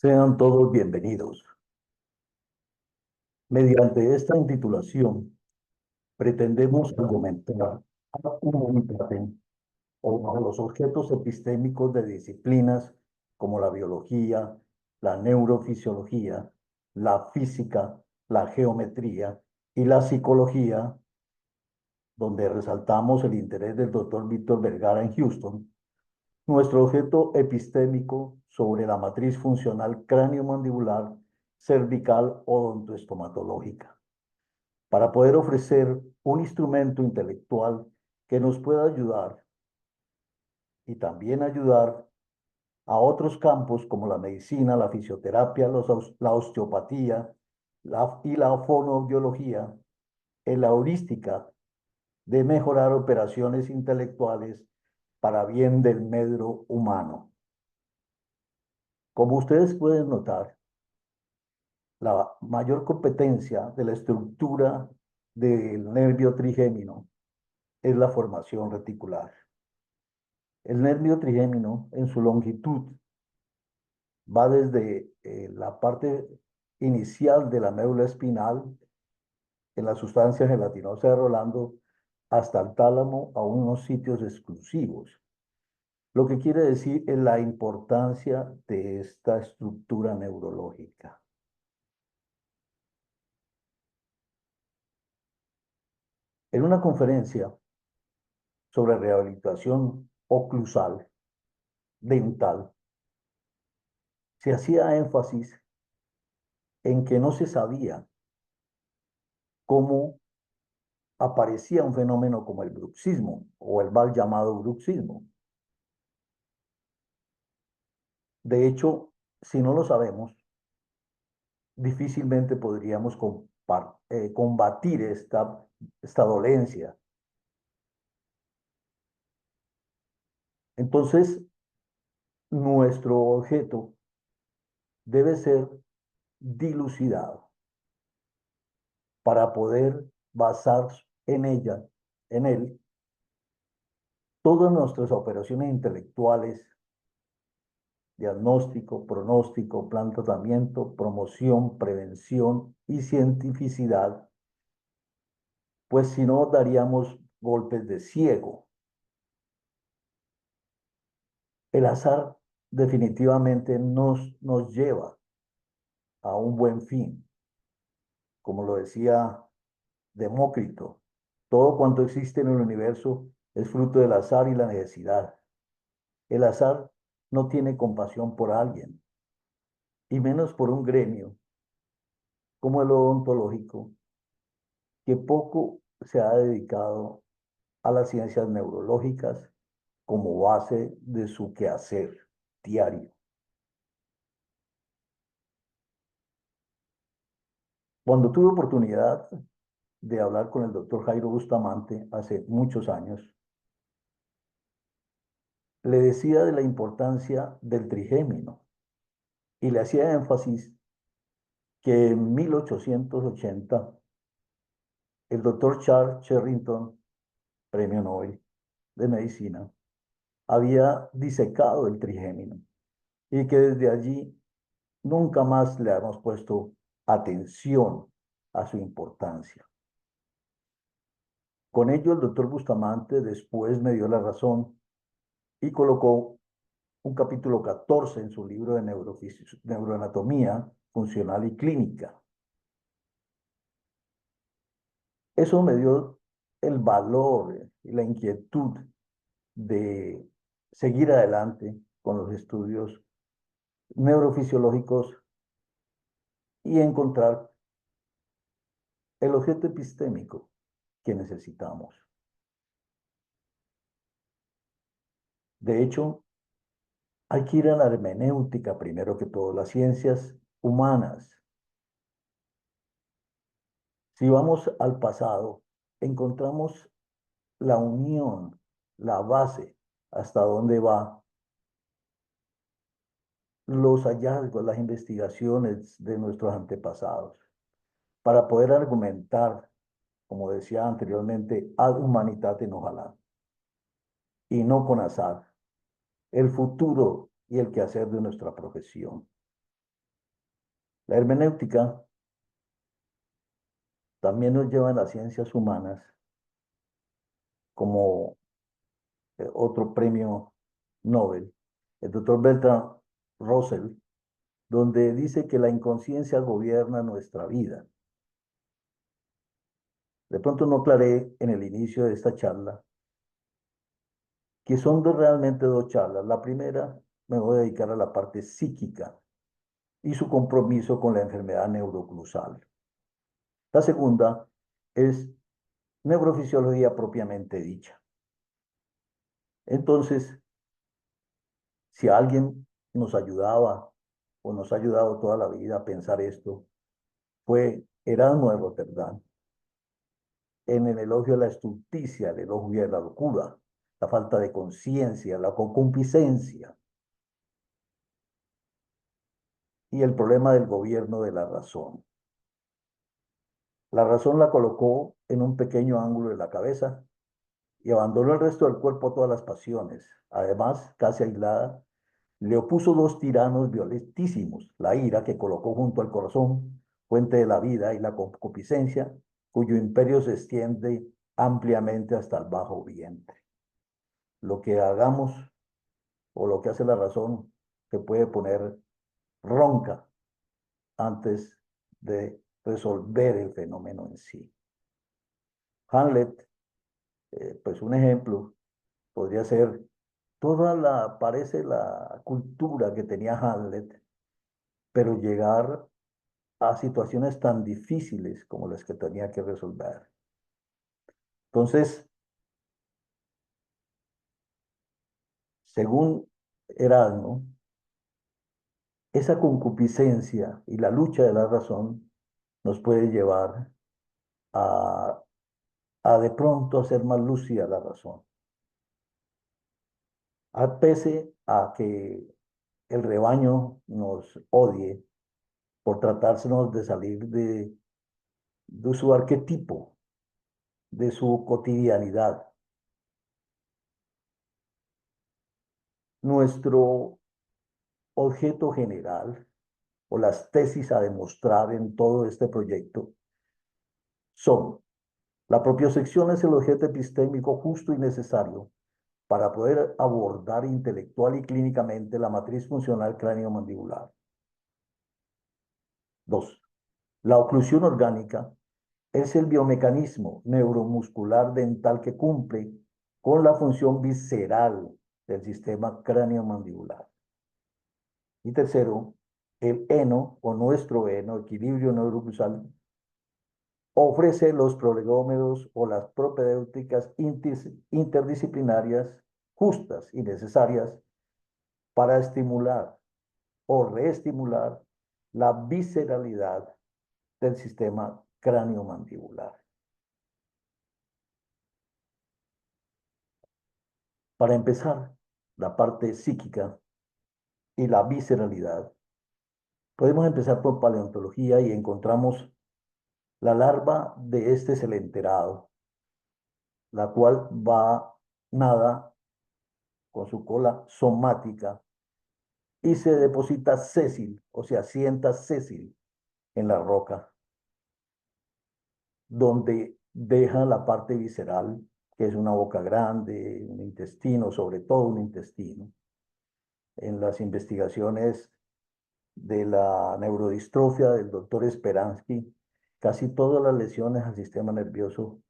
Sean todos bienvenidos. Mediante esta intitulación, pretendemos argumentar o los objetos epistémicos de disciplinas como la biología, la neurofisiología, la física, la geometría y la psicología, donde resaltamos el interés del doctor Víctor Vergara en Houston, nuestro objeto epistémico sobre la matriz funcional cráneo-mandibular, cervical odontoestomatológica, para poder ofrecer un instrumento intelectual que nos pueda ayudar y también ayudar a otros campos como la medicina, la fisioterapia, la osteopatía y la fonoaudiología en la heurística de mejorar operaciones intelectuales para bien del medio humano. Como ustedes pueden notar, la mayor competencia de la estructura del nervio trigémino es la formación reticular. El nervio trigémino, en su longitud, va desde la parte inicial de la médula espinal, en la sustancia gelatinosa de Rolando, hasta el tálamo a unos sitios exclusivos. Lo que quiere decir es la importancia de esta estructura neurológica. En una conferencia sobre rehabilitación oclusal, dental, se hacía énfasis en que no se sabía cómo aparecía un fenómeno como el bruxismo o el mal llamado bruxismo. De hecho, si no lo sabemos, difícilmente podríamos combatir esta dolencia. Entonces, nuestro objeto debe ser dilucidado para poder basar en ella, en él, todas nuestras operaciones intelectuales, diagnóstico, pronóstico, plan de tratamiento, promoción, prevención y cientificidad, pues si no daríamos golpes de ciego. El azar definitivamente nos lleva a un buen fin, como lo decía Demócrito. Todo cuanto existe en el universo es fruto del azar y la necesidad. El azar no tiene compasión por alguien, y menos por un gremio como el odontológico, que poco se ha dedicado a las ciencias neurológicas como base de su quehacer diario. Cuando tuve oportunidad de hablar con el doctor Jairo Bustamante hace muchos años, le decía de la importancia del trigémino y le hacía énfasis que en 1880 el doctor Charles Sherrington, premio Nobel de Medicina, había disecado el trigémino y que desde allí nunca más le hemos puesto atención a su importancia. Con ello, el doctor Bustamante después me dio la razón y colocó un capítulo 14 en su libro de neuroanatomía funcional y clínica. Eso me dio el valor y la inquietud de seguir adelante con los estudios neurofisiológicos y encontrar el objeto epistémico que necesitamos. De hecho, hay que ir a la hermenéutica primero que todo, las ciencias humanas. Si vamos al pasado, encontramos la unión, la base, hasta dónde va los hallazgos, las investigaciones de nuestros antepasados, para poder argumentar, como decía anteriormente, ad humanitatem ojalá, y no con azar, el futuro y el quehacer de nuestra profesión. La hermenéutica también nos lleva en las ciencias humanas como otro premio Nobel, el doctor Bertrand Russell, donde dice que la inconsciencia gobierna nuestra vida. De pronto no aclaré en el inicio de esta charla que son realmente dos charlas. La primera me voy a dedicar a la parte psíquica y su compromiso con la enfermedad neuroclusal. La segunda es neurofisiología propiamente dicha. Entonces, si alguien nos ayudaba o nos ha ayudado toda la vida a pensar esto, fue Erasmo de Rotterdam, en el elogio de la estulticia, el elogio de la locura, la falta de conciencia, la concupiscencia y el problema del gobierno de la razón. La razón la colocó en un pequeño ángulo de la cabeza y abandonó el resto del cuerpo a todas las pasiones. Además, casi aislada, le opuso dos tiranos violentísimos, la ira que colocó junto al corazón, fuente de la vida, y la concupiscencia, cuyo imperio se extiende ampliamente hasta el bajo vientre. Lo que hagamos o lo que hace la razón se puede poner ronca antes de resolver el fenómeno en sí. Hamlet, pues un ejemplo, podría ser parece la cultura que tenía Hamlet, pero llegar a situaciones tan difíciles como las que tenía que resolver. Entonces, según Erasmo, esa concupiscencia y la lucha de la razón nos puede llevar a, a de pronto hacer más lúcida la razón. Pese a que el rebaño nos odie por tratársenos de salir de su arquetipo, de su cotidianidad. Nuestro objeto general o las tesis a demostrar en todo este proyecto son: la propiocepción es el objeto epistémico justo y necesario para poder abordar intelectual y clínicamente la matriz funcional cráneo-mandibular. 2. La oclusión orgánica es el biomecanismo neuromuscular dental que cumple con la función visceral del sistema cráneo-mandibular. Y tercero, el heno o nuestro heno, equilibrio neuroclusal, ofrece los prolegómenos o las propedéuticas interdisciplinarias justas y necesarias para estimular o reestimular la visceralidad del sistema cráneo-mandibular. Para empezar, la parte psíquica y la visceralidad, podemos empezar por paleontología y encontramos la larva de este celenterado, la cual nada con su cola somática y se deposita sésil, o sea, asienta sésil en la roca, donde deja la parte visceral, que es una boca grande, un intestino, sobre todo un intestino. En las investigaciones de la neurodistrofia del doctor Speransky, casi todas las lesiones al sistema nervioso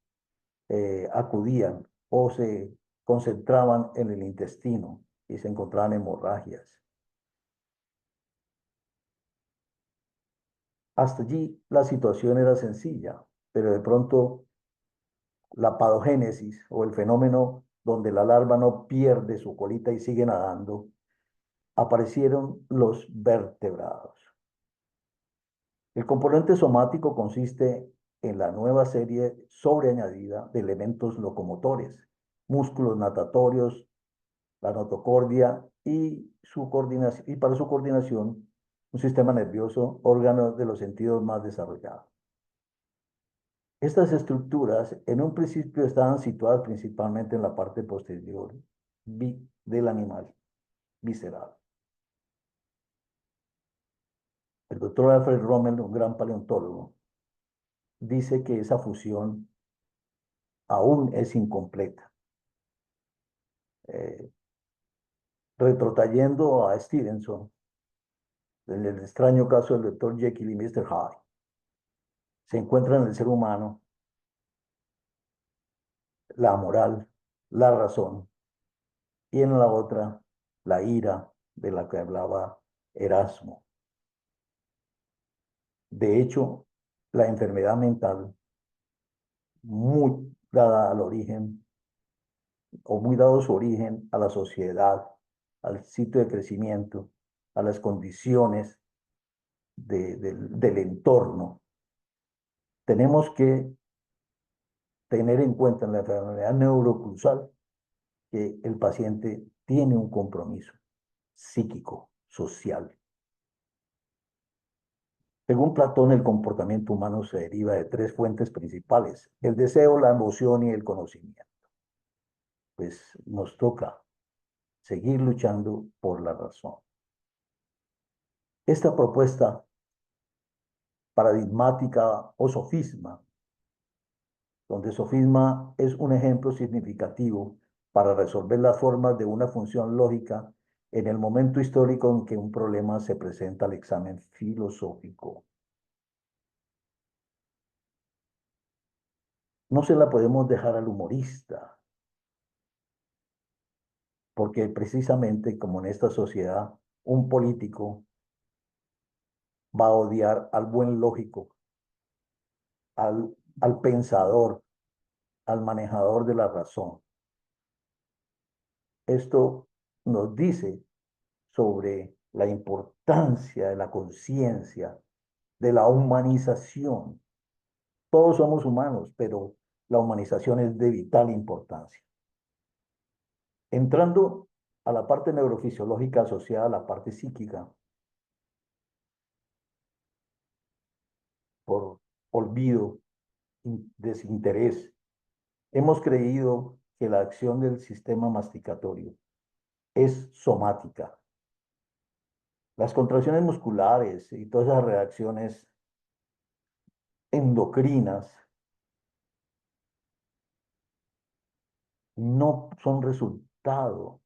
acudían o se concentraban en el intestino y se encontraban hemorragias. Hasta allí la situación era sencilla, pero de pronto la patogénesis o el fenómeno donde la larva no pierde su colita y sigue nadando, aparecieron los vertebrados. El componente somático consiste en la nueva serie sobreañadida de elementos locomotores, músculos natatorios, la notocordia y para su coordinación un sistema nervioso, órgano de los sentidos más desarrollado. Estas estructuras en un principio estaban situadas principalmente en la parte posterior del animal visceral. doctor Alfred Rommel, un gran paleontólogo, dice que esa fusión aún es incompleta. Eh, Retrotrayendo a Stevenson, en el extraño caso del doctor Jekyll y Mr. Hyde, se encuentra en el ser humano la moral, la razón, y en la otra la ira de la que hablaba Erasmo. De hecho, la enfermedad mental, muy dada al origen, o muy dado su origen a la sociedad, al sitio de crecimiento, a las condiciones del entorno. Tenemos que tener en cuenta en la enfermedad neuroclusal que el paciente tiene un compromiso psíquico, social. Según Platón, el comportamiento humano se deriva de tres fuentes principales: el deseo, la emoción y el conocimiento. Pues nos toca seguir luchando por la razón. Esta propuesta paradigmática o sofisma, donde sofisma es un ejemplo significativo para resolver las formas de una función lógica en el momento histórico en que un problema se presenta al examen filosófico. No se la podemos dejar al humorista, porque precisamente como en esta sociedad, un político va a odiar al buen lógico, al pensador, al manejador de la razón. Esto nos dice sobre la importancia de la conciencia, de la humanización. Todos somos humanos, pero la humanización es de vital importancia. Entrando a la parte neurofisiológica asociada a la parte psíquica, por olvido, desinterés, hemos creído que la acción del sistema masticatorio es somática. Las contracciones musculares y todas esas reacciones endocrinas no son resultado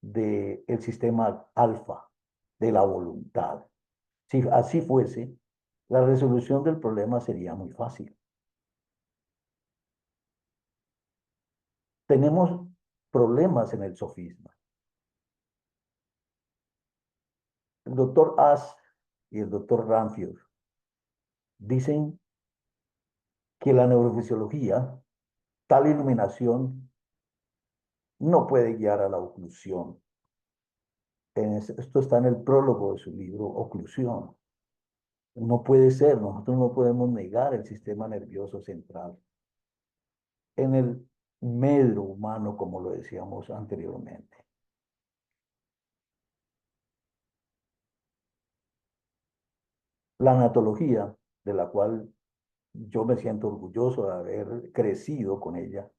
del sistema alfa, de la voluntad. Si así fuese, la resolución del problema sería muy fácil. Tenemos problemas en el sofisma. El doctor Ash y el doctor Ramfield dicen que la neurofisiología, tal iluminación, no puede guiar a la oclusión. Esto está en el prólogo de su libro Oclusión. No puede ser, nosotros no podemos negar el sistema nervioso central en el medro humano, como lo decíamos anteriormente. La anatología, de la cual yo me siento orgulloso de haber crecido con ella,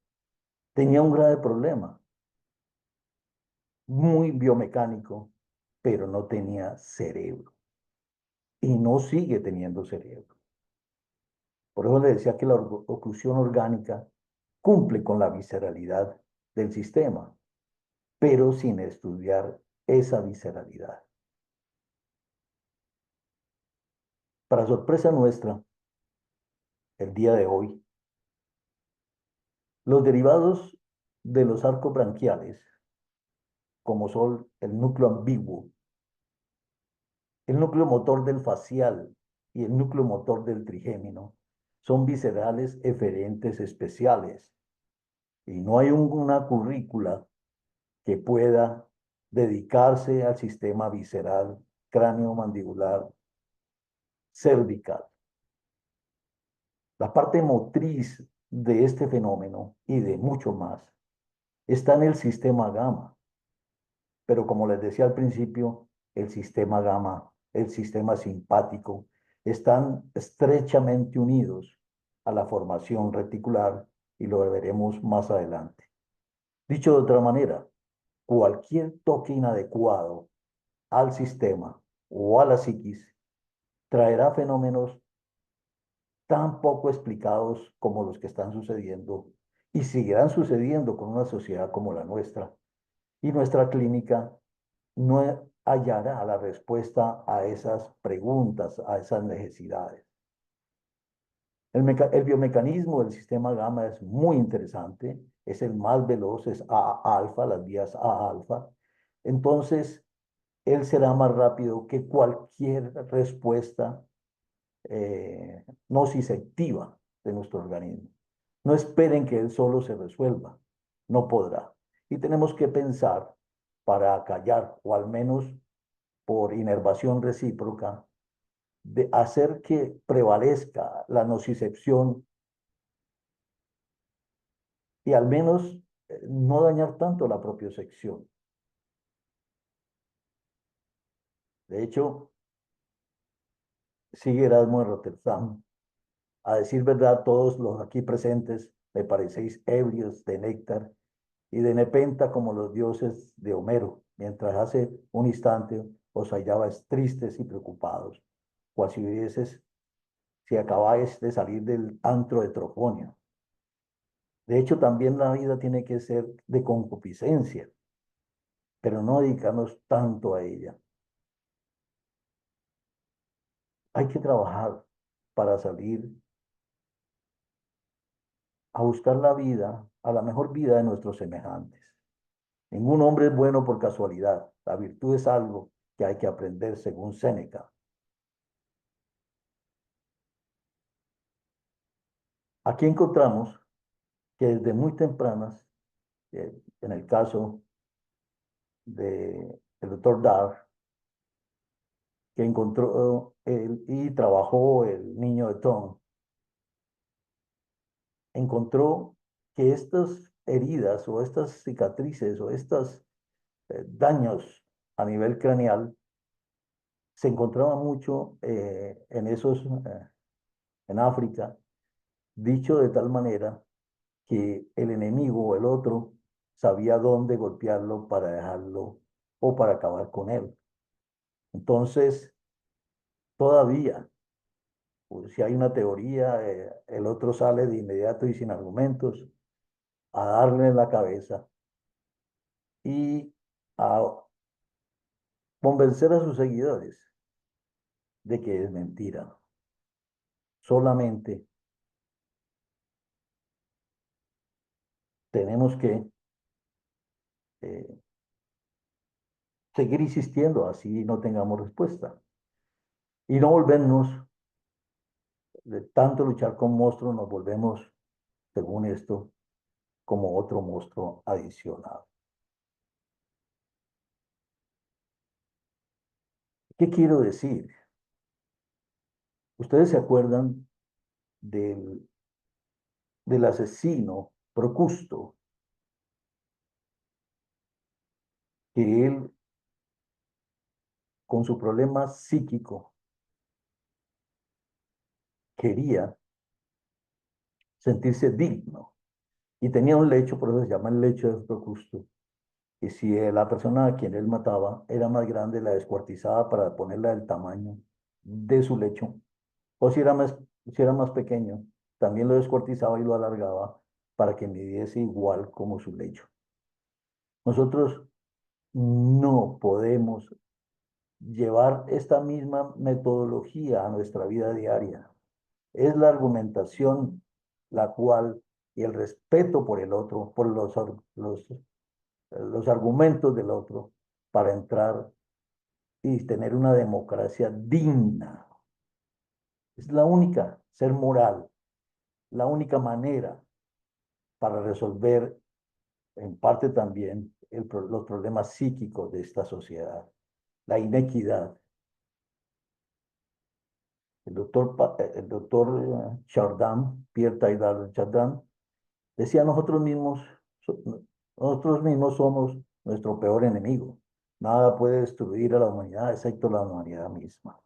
tenía un grave problema, muy biomecánico, pero no tenía cerebro y no sigue teniendo cerebro. Por eso le decía que la oclusión orgánica cumple con la visceralidad del sistema, pero sin estudiar esa visceralidad. Para sorpresa nuestra, el día de hoy, los derivados de los arcos branquiales, como son el núcleo ambiguo, el núcleo motor del facial y el núcleo motor del trigémino, son viscerales eferentes especiales y no hay una currícula que pueda dedicarse al sistema visceral, cráneo-mandibular, cervical. La parte motriz de este fenómeno y de mucho más está en el sistema gamma. Pero como les decía al principio, el sistema gamma, el sistema simpático, están estrechamente unidos a la formación reticular y lo veremos más adelante. Dicho de otra manera, cualquier toque inadecuado al sistema o a la psiquis traerá fenómenos tan poco explicados como los que están sucediendo y seguirán sucediendo con una sociedad como la nuestra. Y nuestra clínica no hallará la respuesta a esas preguntas, a esas necesidades. El biomecanismo del sistema gamma es muy interesante, es el más veloz, es A alfa, las vías A alfa. Entonces, él será más rápido que cualquier respuesta nociceptiva de nuestro organismo. No esperen que él solo se resuelva, no podrá. Y tenemos que pensar para callar, o al menos por inervación recíproca, de hacer que prevalezca la nocicepción y al menos no dañar tanto la propiocepción. De hecho, sigue Erasmo de Rotterdam. A decir verdad, todos los aquí presentes me parecéis ebrios de néctar y de nepenta como los dioses de Homero, mientras hace un instante os hallabais tristes y preocupados, cual si acabáis de salir del antro de Trofonio. De hecho, también la vida tiene que ser de concupiscencia, pero no dedicarnos tanto a ella. Hay que trabajar para salir a buscar la vida, a la mejor vida de nuestros semejantes. Ningún hombre es bueno por casualidad. La virtud es algo que hay que aprender según Séneca. Aquí encontramos que desde muy tempranas, en el caso del doctor Dar, que encontró y trabajó el niño de Tom, encontró que estas heridas o estas cicatrices o estos daños a nivel craneal se encontraban mucho en África, dicho de tal manera que el enemigo o el otro sabía dónde golpearlo para dejarlo o para acabar con él. Entonces, todavía, pues, si hay una teoría, el otro sale de inmediato y sin argumentos a darle en la cabeza y a convencer a sus seguidores de que es mentira. Solamente tenemos que eh, seguir insistiendo, así no tengamos respuesta. Y no volvernos, de tanto luchar con monstruos, nos volvemos, según esto, como otro monstruo adicional. ¿Qué quiero decir? Ustedes se acuerdan del, del asesino Procusto, que él, con su problema psíquico, quería sentirse digno y tenía un lecho, por eso se llama el lecho de Procusto. Y si la persona a quien él mataba era más grande, la descuartizaba para ponerla del tamaño de su lecho. O si era más pequeño, también lo descuartizaba y lo alargaba para que midiese igual como su lecho. Nosotros no podemos llevar esta misma metodología a nuestra vida diaria. Es la argumentación la cual y el respeto por el otro, por los argumentos del otro, para entrar y tener una democracia digna. Es la única, ser moral, la única manera para resolver en parte también los problemas psíquicos de esta sociedad, la inequidad. El doctor Chardin, Pierre Teilhard Chardin, decía, nosotros mismos somos nuestro peor enemigo. Nada puede destruir a la humanidad excepto la humanidad misma.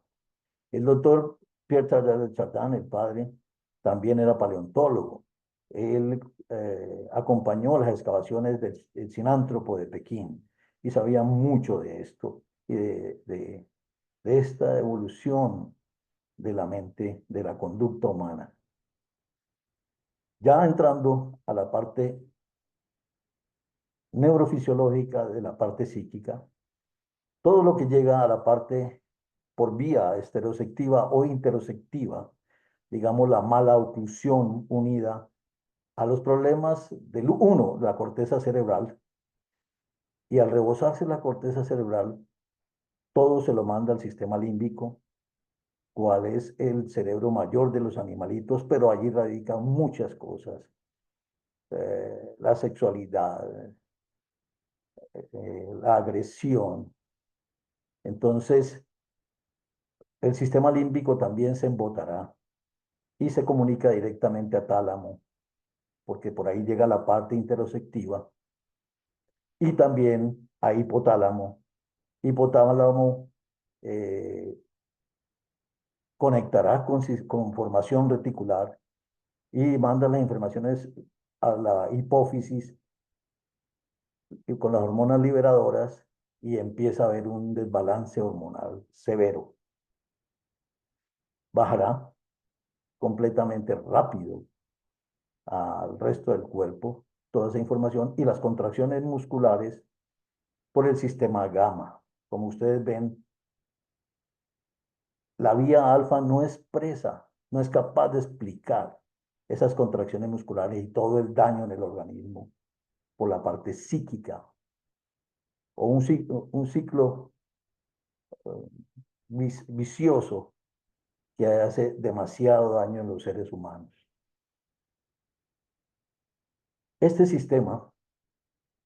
El doctor Pierre Teilhard Chardin, el padre, también era paleontólogo. Él acompañó las excavaciones del Sinántropo de Pekín y sabía mucho de esto y de esta evolución de la mente, de la conducta humana. Ya entrando a la parte neurofisiológica de la parte psíquica, todo lo que llega a la parte por vía estereoceptiva o interoceptiva, digamos la mala oclusión unida a los problemas del uno, la corteza cerebral, y al rebosarse la corteza cerebral, todo se lo manda al sistema límbico, cuál es el cerebro mayor de los animalitos, pero allí radican muchas cosas, la sexualidad, la agresión. Entonces, el sistema límbico también se embotará y se comunica directamente a tálamo, porque por ahí llega la parte interoceptiva, y también a hipotálamo. Hipotálamo eh, conectará con formación reticular y manda las informaciones a la hipófisis y con las hormonas liberadoras y empieza a haber un desbalance hormonal severo. Bajará completamente rápido al resto del cuerpo toda esa información y las contracciones musculares por el sistema gamma. Como ustedes ven, la vía alfa no expresa, no es capaz de explicar esas contracciones musculares y todo el daño en el organismo por la parte psíquica o un ciclo vicioso que hace demasiado daño en los seres humanos. Este sistema,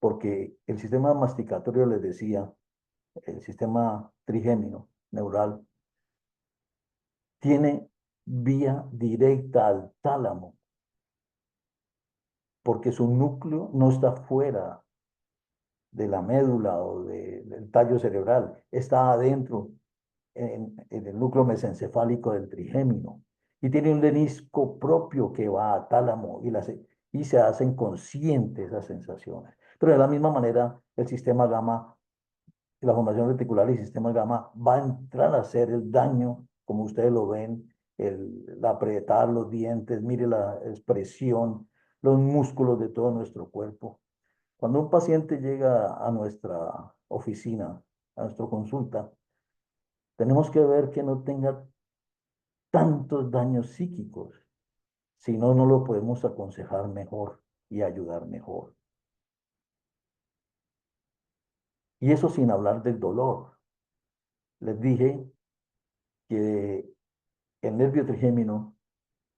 porque el sistema masticatorio, les decía, el sistema trigémino neural, tiene vía directa al tálamo, porque su núcleo no está fuera de la médula o del tallo cerebral, está adentro en el núcleo mesencefálico del trigémino y tiene un lenisco propio que va a tálamo y se hacen conscientes esas sensaciones. Pero de la misma manera, el sistema gamma, la formación reticular y el sistema gamma va a entrar a hacer el daño, como ustedes lo ven, el apretar los dientes, mire la expresión, los músculos de todo nuestro cuerpo. Cuando un paciente llega a nuestra oficina, a nuestra consulta, tenemos que ver que no tenga tantos daños psíquicos, si no, no lo podemos aconsejar mejor y ayudar mejor. Y eso sin hablar del dolor. Les dije que el nervio trigémino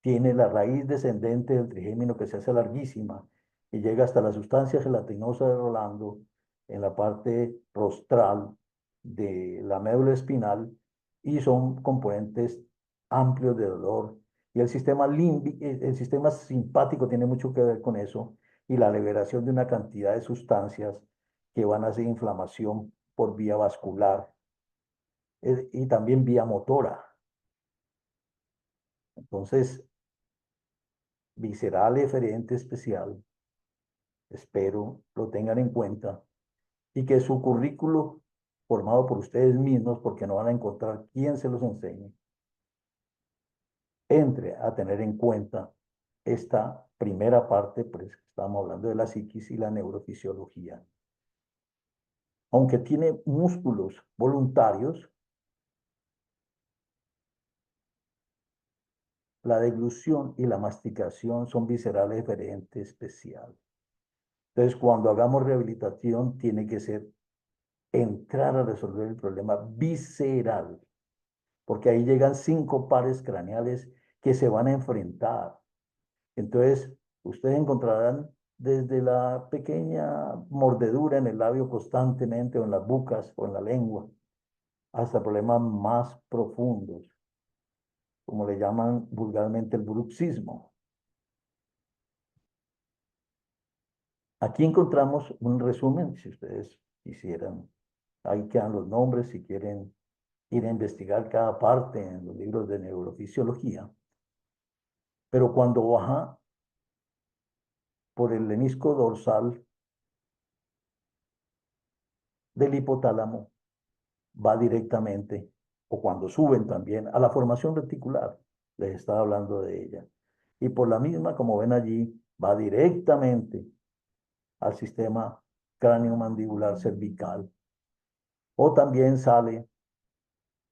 tiene la raíz descendente del trigémino que se hace larguísima y llega hasta la sustancia gelatinosa de Rolando en la parte rostral de la médula espinal y son componentes amplios de dolor. Y el sistema límbico, el sistema simpático tiene mucho que ver con eso y la liberación de una cantidad de sustancias que van a hacer inflamación por vía vascular y también vía motora. Entonces, visceral eferente especial, espero lo tengan en cuenta y que su currículo formado por ustedes mismos, porque no van a encontrar quien se los enseñe, entre a tener en cuenta esta primera parte, pues estamos hablando de la psiquis y la neurofisiología. Aunque tiene músculos voluntarios, la deglución y la masticación son viscerales eferente especial. Entonces, cuando hagamos rehabilitación, tiene que ser entrar a resolver el problema visceral, porque ahí llegan 5 pares craneales que se van a enfrentar. Entonces, ustedes encontrarán desde la pequeña mordedura en el labio constantemente, o en las bucas, o en la lengua, hasta problemas más profundos, como le llaman vulgarmente el bruxismo. Aquí encontramos un resumen, si ustedes quisieran. Ahí quedan los nombres, si quieren ir a investigar cada parte en los libros de neurofisiología. Pero cuando baja por el lenisco dorsal del hipotálamo, va directamente o cuando suben también a la formación reticular. Les estaba hablando de ella. Y por la misma, como ven allí, va directamente al sistema cráneo-mandibular cervical. O también sale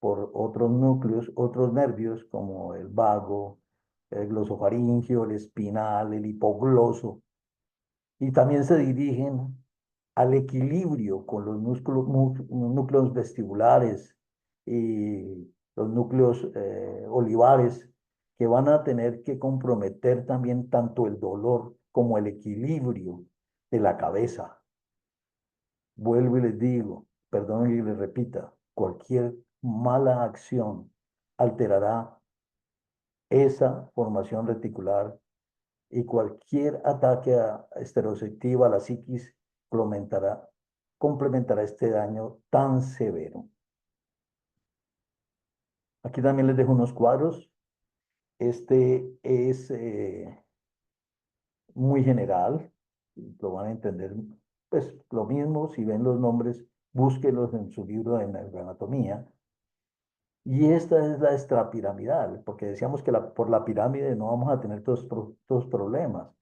por otros núcleos, otros nervios, como el vago, el glosofaringio, el espinal, el hipogloso. Y también se dirigen al equilibrio con los núcleos vestibulares y los núcleos olivares, que van a tener que comprometer también tanto el dolor como el equilibrio de la cabeza. Vuelvo y les digo, perdón y les repita, cualquier mala acción alterará esa formación reticular y cualquier ataque estereoceptivo a la psiquis complementará este daño tan severo. Aquí también les dejo unos cuadros. Este es muy general, lo van a entender, pues lo mismo, si ven los nombres, búsquenlos en su libro de anatomía. Y esta es la extrapiramidal, porque decíamos que por la pirámide no vamos a tener todos problemas.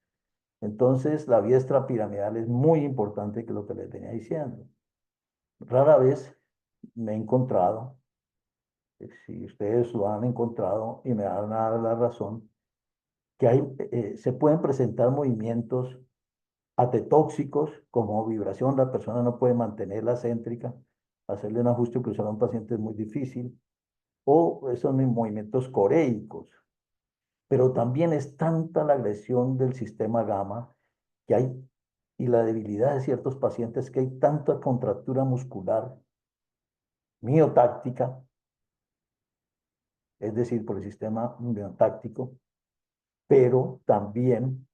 Entonces, la vía extrapiramidal es muy importante, que es lo que les venía diciendo. Rara vez me he encontrado, si ustedes lo han encontrado y me van a dar la razón, que se pueden presentar movimientos atetóxicos como vibración, la persona no puede mantenerla céntrica, hacerle un ajuste pulsar a un paciente es muy difícil, o esos movimientos coréicos. Pero también es tanta la agresión del sistema gamma que hay, y la debilidad de ciertos pacientes, que hay tanta contractura muscular miotáctica, es decir, por el sistema miotáctico, pero también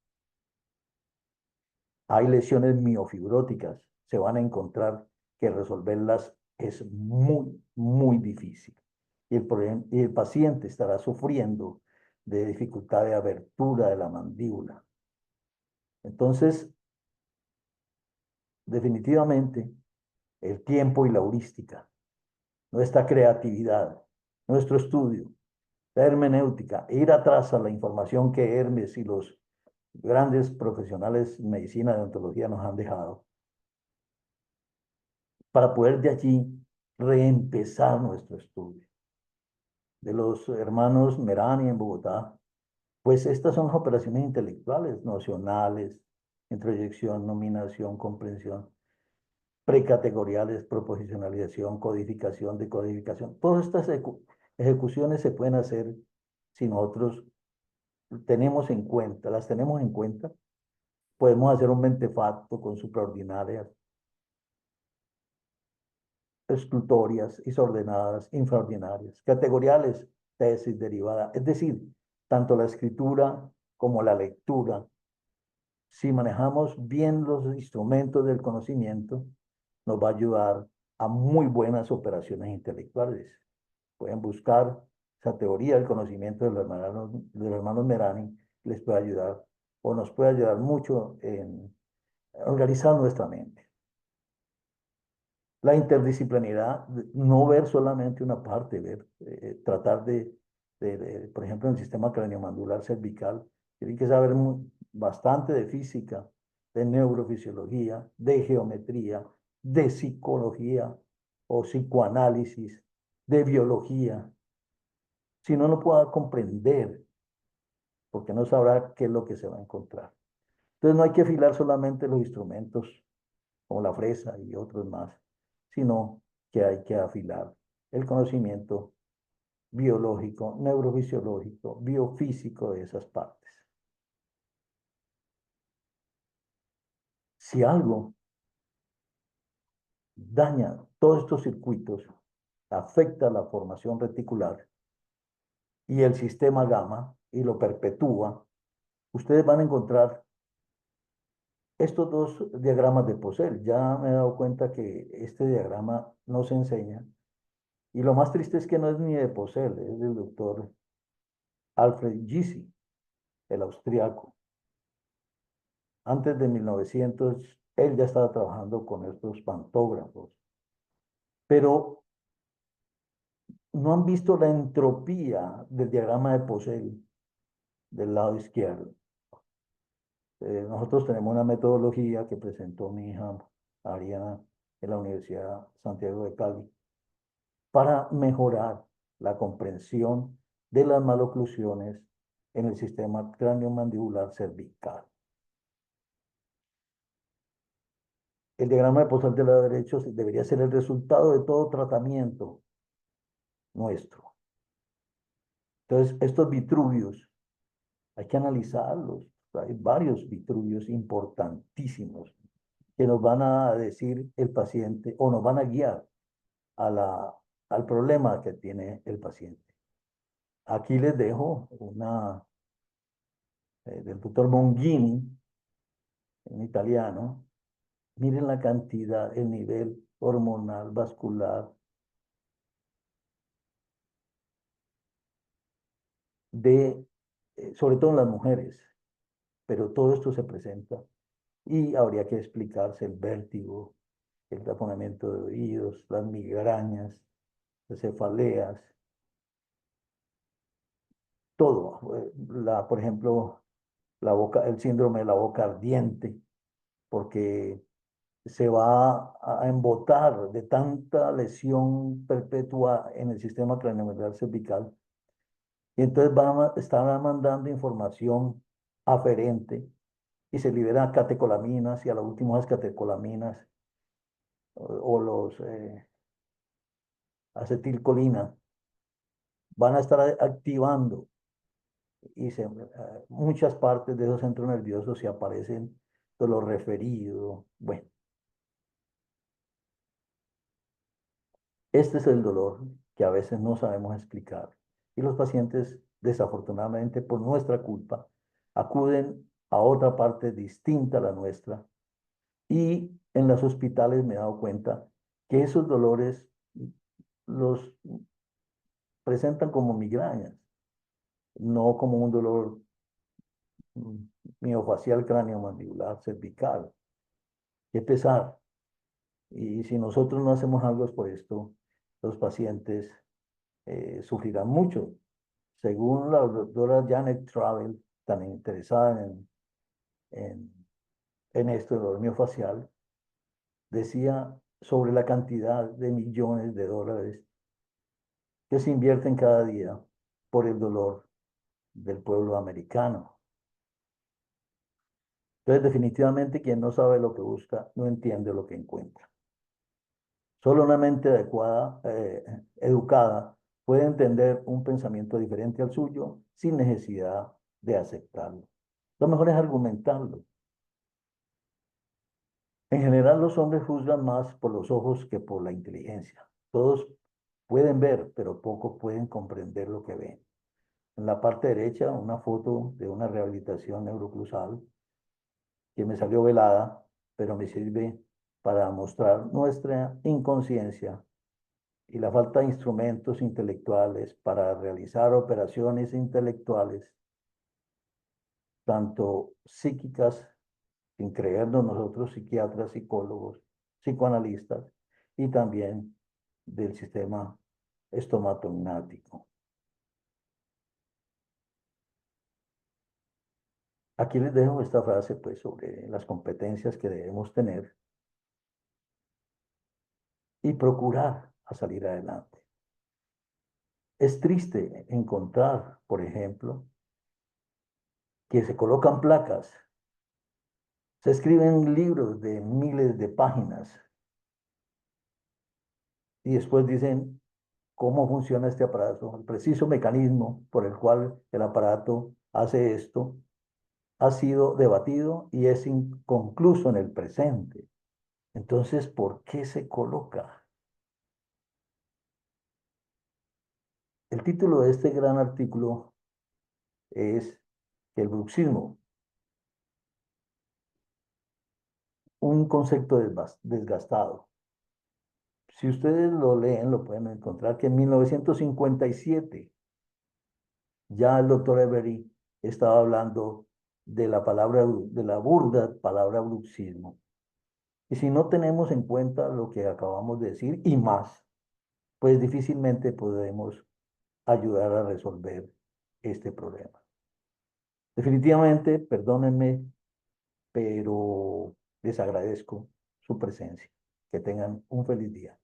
hay lesiones miofibróticas. Se van a encontrar que resolverlas es muy, muy difícil. Y el paciente estará sufriendo de dificultad de abertura de la mandíbula. Entonces, definitivamente, el tiempo y la heurística, nuestra creatividad, nuestro estudio, la hermenéutica, ir atrás a la información que Hermes y los grandes profesionales en medicina y odontología nos han dejado, para poder de allí reempezar nuestro estudio. De los hermanos Merani en Bogotá, pues estas son las operaciones intelectuales, nocionales, introyección, nominación, comprensión, precategoriales, proposicionalización, codificación, decodificación. Todas estas ejecuciones se pueden hacer si nosotros las tenemos en cuenta. Podemos hacer un mentefacto con supraordinarias, exclutorias, isordenadas, infraordinarias, categoriales, tesis derivada. Es decir, tanto la escritura como la lectura, si manejamos bien los instrumentos del conocimiento, nos va a ayudar a muy buenas operaciones intelectuales. Pueden buscar esa teoría del conocimiento de los hermanos Merani, les puede ayudar, o nos puede ayudar mucho en organizar nuestra mente. La interdisciplinaridad, no ver solamente una parte, tratar por ejemplo, en el sistema craneomandibular cervical, tienen que saber bastante de física, de neurofisiología, de geometría, de psicología o psicoanálisis, de biología. Si no, no pueda comprender, porque no sabrá qué es lo que se va a encontrar. Entonces no hay que afilar solamente los instrumentos como la fresa y otros más, sino que hay que afilar el conocimiento biológico, neurofisiológico, biofísico de esas partes. Si algo daña todos estos circuitos, afecta la formación reticular y el sistema gamma y lo perpetúa, ustedes van a encontrar estos dos diagramas de Pocel. Ya me he dado cuenta que este diagrama no se enseña. Y lo más triste es que no es ni de Pocel, es del doctor Alfred Gysi, el austriaco. Antes de 1900, él ya estaba trabajando con estos pantógrafos. Pero no han visto la entropía del diagrama de Poiseuille del lado izquierdo. Nosotros tenemos una metodología que presentó mi hija Ariana en la Universidad Santiago de Cali para mejorar la comprensión de las maloclusiones en el sistema craneomandibular cervical. El diagrama de Poiseuille del lado derecho debería ser el resultado de todo tratamiento nuestro. Entonces, estos vitruvios hay que analizarlos. Hay varios vitruvios importantísimos que nos van a decir el paciente o nos van a guiar al problema que tiene el paciente. Aquí les dejo una del doctor Monghini, en italiano. Miren la cantidad, el nivel hormonal, vascular, sobre todo en las mujeres, pero todo esto se presenta y habría que explicarse el vértigo, el taponamiento de oídos, las migrañas, las cefaleas, todo. Por ejemplo, el síndrome de la boca ardiente, porque se va a embotar de tanta lesión perpetua en el sistema craneomedular cervical. Y entonces están mandando información aferente y se liberan catecolaminas y a lo último las catecolaminas o los acetilcolina van a estar activando y muchas partes de esos centros nerviosos se aparecen dolor referido. Bueno, este es el dolor que a veces no sabemos explicar y los pacientes, desafortunadamente por nuestra culpa, acuden a otra parte distinta a la nuestra y en los hospitales me he dado cuenta que esos dolores los presentan como migrañas, no como un dolor miofacial craneomandibular cervical. Qué pesar. Y si nosotros no hacemos algo por esto, los pacientes sufrirán mucho. Según la doctora Janet Travel, tan interesada en, en esto, el dolor miofacial, decía sobre la cantidad de millones de dólares que se invierten cada día por el dolor del pueblo americano. Entonces, definitivamente, quien no sabe lo que busca, no entiende lo que encuentra. Solo una mente adecuada, educada, puede entender un pensamiento diferente al suyo sin necesidad de aceptarlo. Lo mejor es argumentarlo. En general, los hombres juzgan más por los ojos que por la inteligencia. Todos pueden ver, pero pocos pueden comprender lo que ven. En la parte derecha, una foto de una rehabilitación neuroclusal que me salió velada, pero me sirve para mostrar nuestra inconsciencia y la falta de instrumentos intelectuales para realizar operaciones intelectuales, tanto psíquicas, sin creernos nosotros psiquiatras, psicólogos, psicoanalistas, y también del sistema estomatognático. Aquí les dejo esta frase pues, sobre las competencias que debemos tener y procurar a salir adelante. Es triste encontrar, por ejemplo, que se colocan placas, se escriben libros de miles de páginas y después dicen cómo funciona este aparato, el preciso mecanismo por el cual el aparato hace esto, ha sido debatido y es inconcluso en el presente. Entonces, ¿por qué se coloca? El título de este gran artículo es el bruxismo, un concepto desgastado. Si ustedes lo leen, lo pueden encontrar que en 1957 ya el doctor Every estaba hablando de la palabra, de la burda palabra bruxismo. Y si no tenemos en cuenta lo que acabamos de decir y más, pues difícilmente podemos ayudar a resolver este problema. Definitivamente, perdónenme, pero les agradezco su presencia. Que tengan un feliz día.